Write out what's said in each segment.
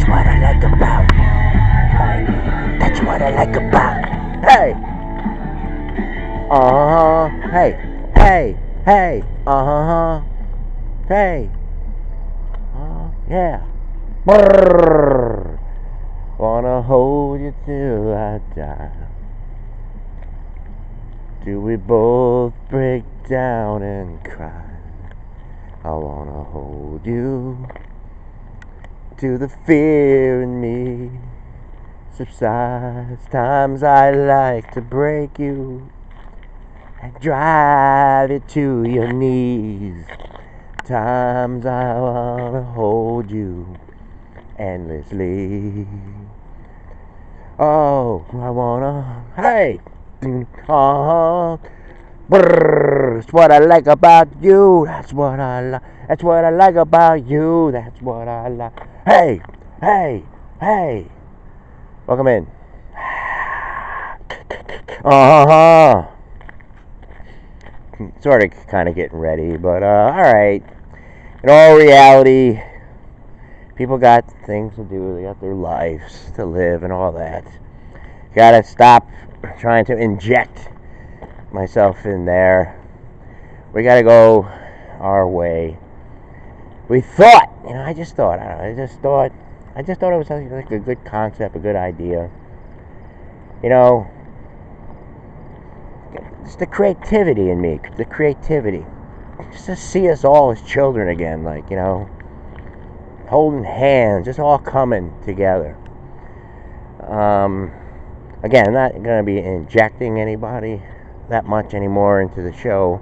what I like about. Hey, that's what I like about. Hey, hey, hey, hey, hey, yeah. Brrr. Wanna hold you till I die. Till we both break down and cry. I wanna hold you till the fear in me subsides. Times I like to break you and drive it to your knees. Times I wanna hold you endlessly. Oh, I wanna, hey, brrr, that's what I like about you. That's what I like. That's what I like about you. That's what I like. Hey, hey, hey. Welcome in. Sort of, kind of getting ready, but all right. In all reality, people got things to do. They got their lives to live and all that. Gotta stop trying to inject myself in there. We gotta go our way. We thought, I just thought it was like a good concept, a good idea. It's the creativity in me, the creativity. Just to see us all as children again, like, holding hands, just all coming together. Again, I'm not going to be injecting anybody that much anymore into the show,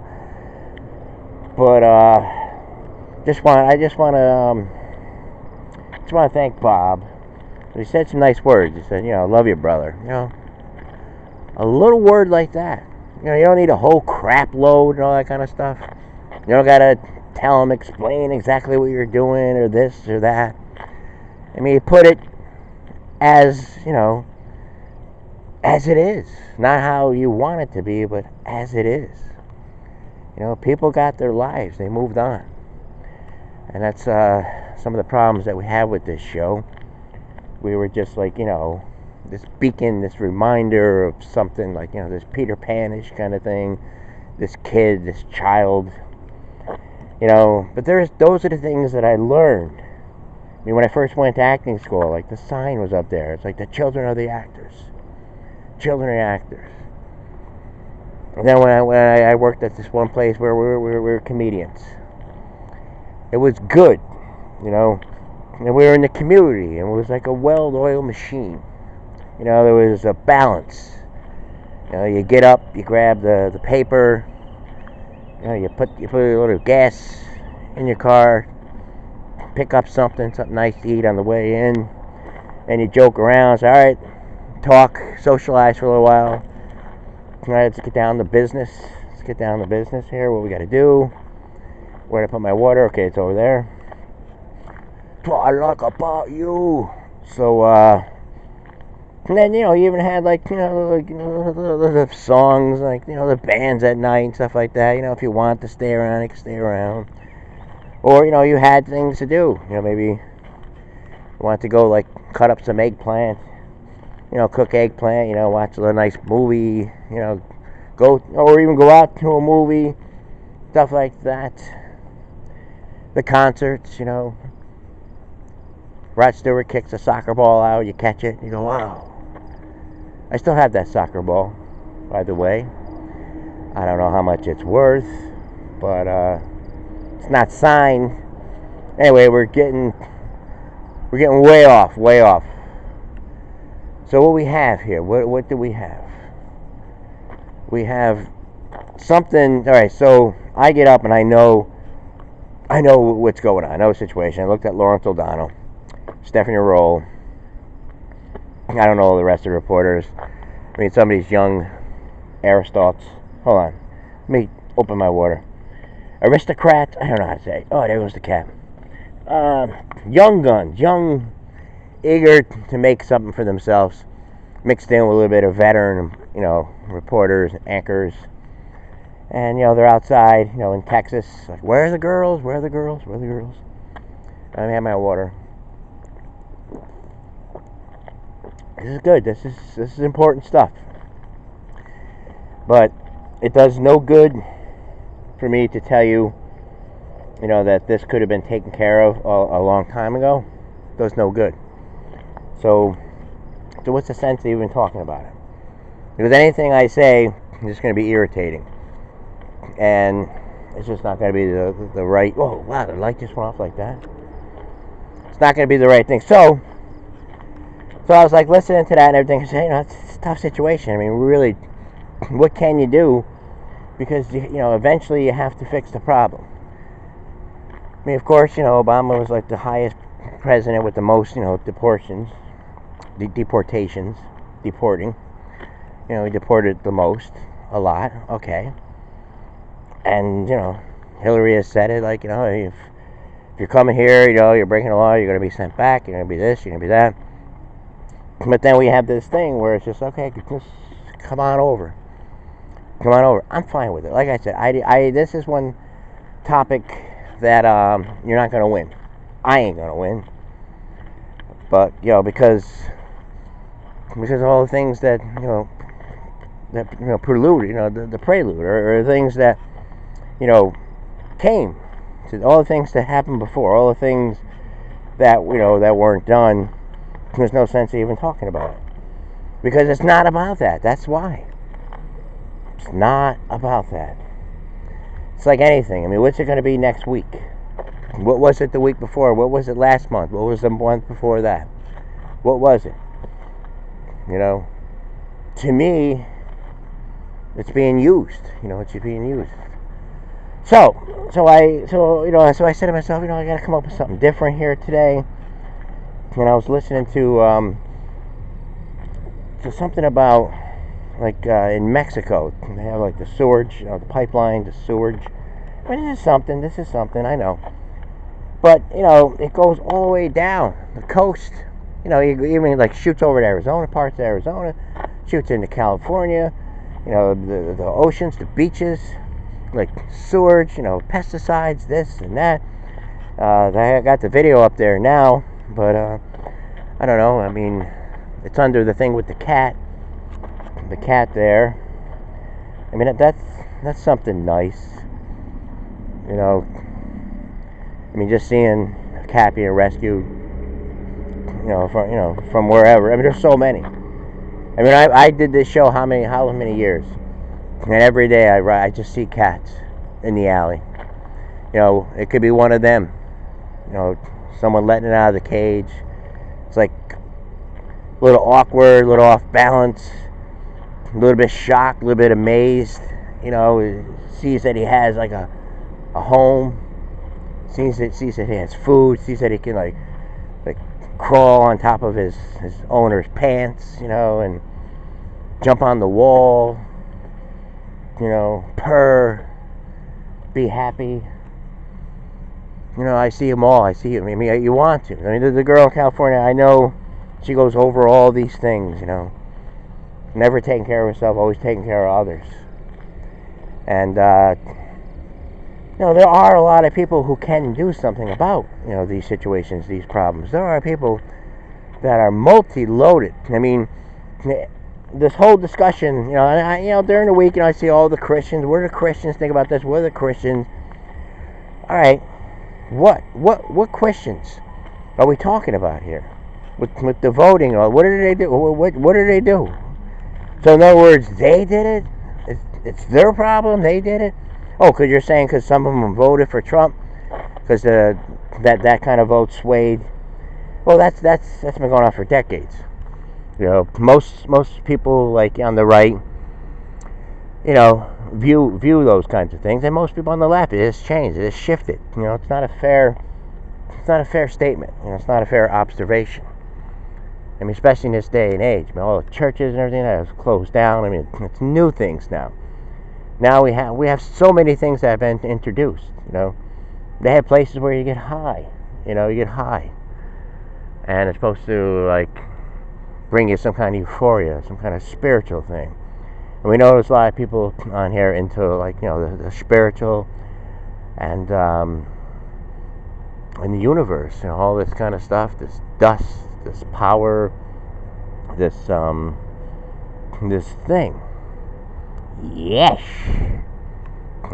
but I just want to thank Bob. He said some nice words. He said, I love you, brother. A little word like that. You don't need a whole crap load and all that kind of stuff. You don't gotta tell them, explain exactly what you're doing or this or that. I mean, you put it as, as it is. Not how you want it to be, but as it is. People got their lives. They moved on. And that's some of the problems that we have with this show. We were just like, this beacon, this reminder of something like, this Peter Pan-ish kind of thing. This kid, this child. But those are the things that I learned. I mean, when I first went to acting school, like the sign was up there. It's like the children are the actors. Children are actors. And then when I worked at this one place where we were comedians, it was good, and we were in the community, and it was like a well-oiled machine. There was a balance. You get up, you grab the paper, you put a little gas in your car, pick up something nice to eat on the way in, and you joke around. Say, all right, talk, socialize for a little while. All right, let's get down to business. Let's get down to business here. What we got to do? Where to put my water? Okay, it's over there. That's what I like about you. So, and then, you even had, like, the songs, like, the bands at night and stuff like that. If you want to stay around, you can stay around. Or, you had things to do. Maybe you want to go, like, cut up some eggplant. Cook eggplant, watch a nice movie, go, or even go out to a movie, stuff like that. The concerts, Rod Stewart kicks a soccer ball out, you catch it, you go, wow. I still have that soccer ball, by the way. I don't know how much it's worth, but it's not signed. Anyway, we're getting way off. So what we have here, what do we have? We have something. All right, so I get up and I know what's going on. I know the situation. I looked at Lawrence O'Donnell, Stephanie Roll. I don't know the rest of the reporters. I mean, some of these young Aristots. Hold on. Let me open my water. Aristocrats. I don't know how to say. Oh, there goes the cat. Young guns. Young, eager to make something for themselves. Mixed in with a little bit of veteran, reporters, anchors. And, they're outside, in Texas. Like, where are the girls? Where are the girls? Where are the girls? Let me have my water. This is good. This is important stuff. But it does no good for me to tell you, that this could have been taken care of a long time ago. It does no good. So what's the sense of even talking about it? Because anything I say is just going to be irritating. And it's just not going to be the right... Oh, wow, the light just went off like that. It's not going to be the right thing. So I was like listening to that and everything. I said, it's a tough situation. I mean, really, what can you do? Because, eventually you have to fix the problem. I mean, of course, Obama was like the highest president with the most, deporting. He deported the most, a lot, okay. And, Hillary has said it, like, if you're coming here, you're breaking the law, you're going to be sent back, you're going to be this, you're going to be that. But then we have this thing where it's just, okay, just come on over. I'm fine with it. Like I said, this is one topic that you're not going to win. I ain't going to win. But, because of all the things that, prelude, the prelude, or things that, came to all the things that happened before, all the things that, that weren't done. There's no sense in even talking about it. Because it's not about that. That's why. It's not about that. It's like anything. I mean, what's it going to be next week? What was it the week before? What was it last month? What was the month before that? What was it? To me, it's being used. It's being used. So I said to myself, I got to come up with something different here today. And I was listening to something about, like, in Mexico, they have like the sewage, the pipeline, the sewage. I mean, this is something, I know. But, it goes all the way down the coast. It even like shoots over to Arizona, parts of Arizona, shoots into California, the oceans, the beaches, like sewage, pesticides, this and that. I got the video up there now, but I don't know. I mean, it's under the thing with the cat there. I mean, that's something nice. I mean, just seeing a cat being rescued, from wherever. I mean, there's so many. I mean, I did this show how many years, and every day I just see cats in the alley. It could be one of them. Someone letting it out of the cage. It's like a little awkward, a little off balance, a little bit shocked, a little bit amazed. Sees that he has like a home. Sees that he has food. Sees that he can like crawl on top of his owner's pants, and jump on the wall, purr, be happy. I see them all. I mean, you want to. I mean, the girl in California, I know she goes over all these things, never taking care of herself, always taking care of others. And, there are a lot of people who can do something about, these situations, these problems. There are people that are multi-loaded. I mean, this whole discussion, during the week, I see all the Christians. What do the Christians think about this? What are the Christians? All right, what Christians are we talking about here? With the voting, or what did they do? What did they do? So in other words, they did it. It's their problem. They did it. Oh, because you're saying because some of them voted for Trump, because that kind of vote swayed. Well, that's been going on for decades. Most people like on the right, view those kinds of things, and most people on the left, it has changed. It has shifted. It's not a fair statement. It's not a fair observation. I mean, especially in this day and age. I mean, all the churches and everything that has closed down. I mean, it's new things now. Now we have so many things that have been introduced. They have places where you get high. You get high, and it's supposed to like bring you some kind of euphoria, some kind of spiritual thing. And we know there's a lot of people on here into like the spiritual and in the universe, all this kind of stuff, this dust, this power, this thing. Yes.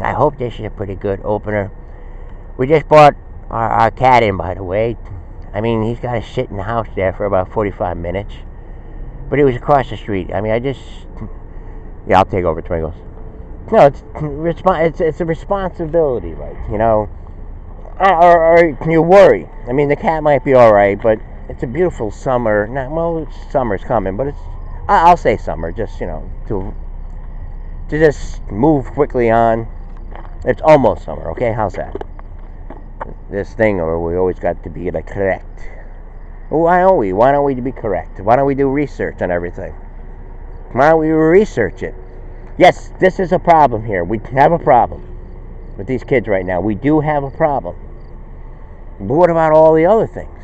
I hope this is a pretty good opener. We just brought our cat in, by the way. I mean, he's got to sit in the house there for about 45 minutes. But he was across the street. I mean, yeah, I'll take over, Twinkles. No, it's a responsibility, like, you know. Or you worry. I mean, the cat might be all right, but it's a beautiful summer. Summer's coming, but I'll say summer, just, you know, to just move quickly on. It's almost summer, okay? How's that? This thing, or we always got to be like correct. Why don't we? Why don't we be correct? Why don't we do research on everything? Why don't we research it? Yes, this is a problem here. We have a problem with these kids right now. We do have a problem. But what about all the other things?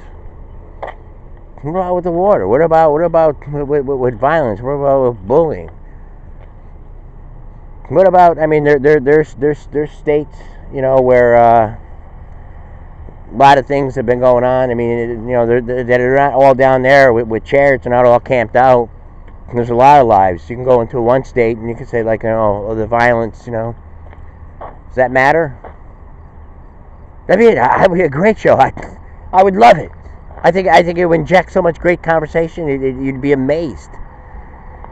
What about with the water? What about with violence? What about with bullying? What about? I mean, there's states, you know, where a lot of things have been going on. I mean, you know, they're not all down there with chairs. They're not all camped out. There's a lot of lives. You can go into one state and you can say, like, you know, the violence, you know. Does that matter? That'd be a great show. I would love it. I think it would inject so much great conversation. You'd be amazed.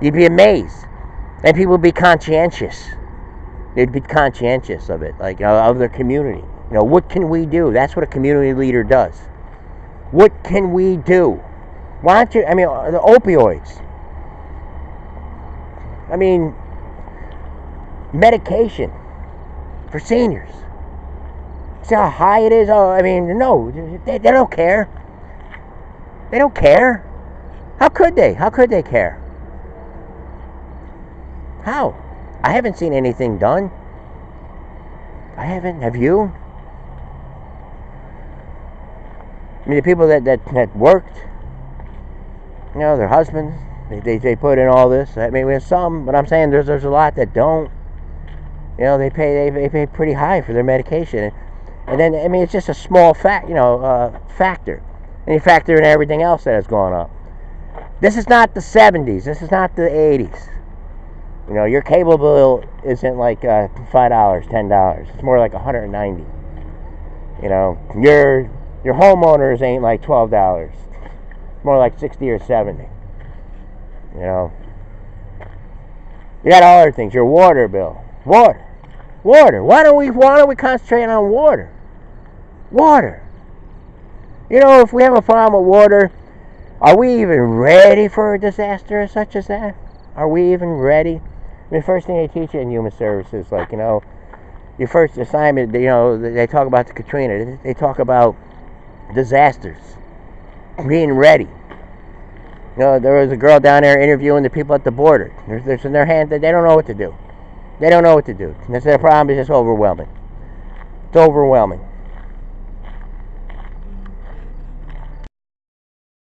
You'd be amazed. And people would be conscientious. They'd be conscientious of it, like, of their community. You know, what can we do? That's what a community leader does. What can we do? Why don't you? I mean, the opioids. I mean, medication for seniors. See how high it is? Oh, I mean, no, they don't care. They don't care. How could they? How could they care? How? I haven't seen anything done. I haven't. Have you? I mean, the people that worked, you know, their husbands, they put in all this. I mean, we have some, but I'm saying there's a lot that don't. You know, they pay pretty high for their medication, and then, I mean, it's just a small factor, and you factor in everything else that has gone up. This is not the 70s. This is not the 80s. You know, your cable bill isn't like $5, $10. It's more like $190. You know, your homeowners ain't like $12. It's more like $60 or $70. You know, you got all other things. Your water bill, water. Why don't we concentrate on water? Water. You know, if we have a problem with water, are we even ready for a disaster such as that? Are we even ready? I mean, the first thing they teach you in human services, like, you know, your first assignment, you know, they talk about the Katrina. They talk about disasters, being ready. You know, there was a girl down there interviewing the people at the border. There's in their hand that they don't know what to do. They don't know what to do. That's their problem. Is just overwhelming. It's overwhelming.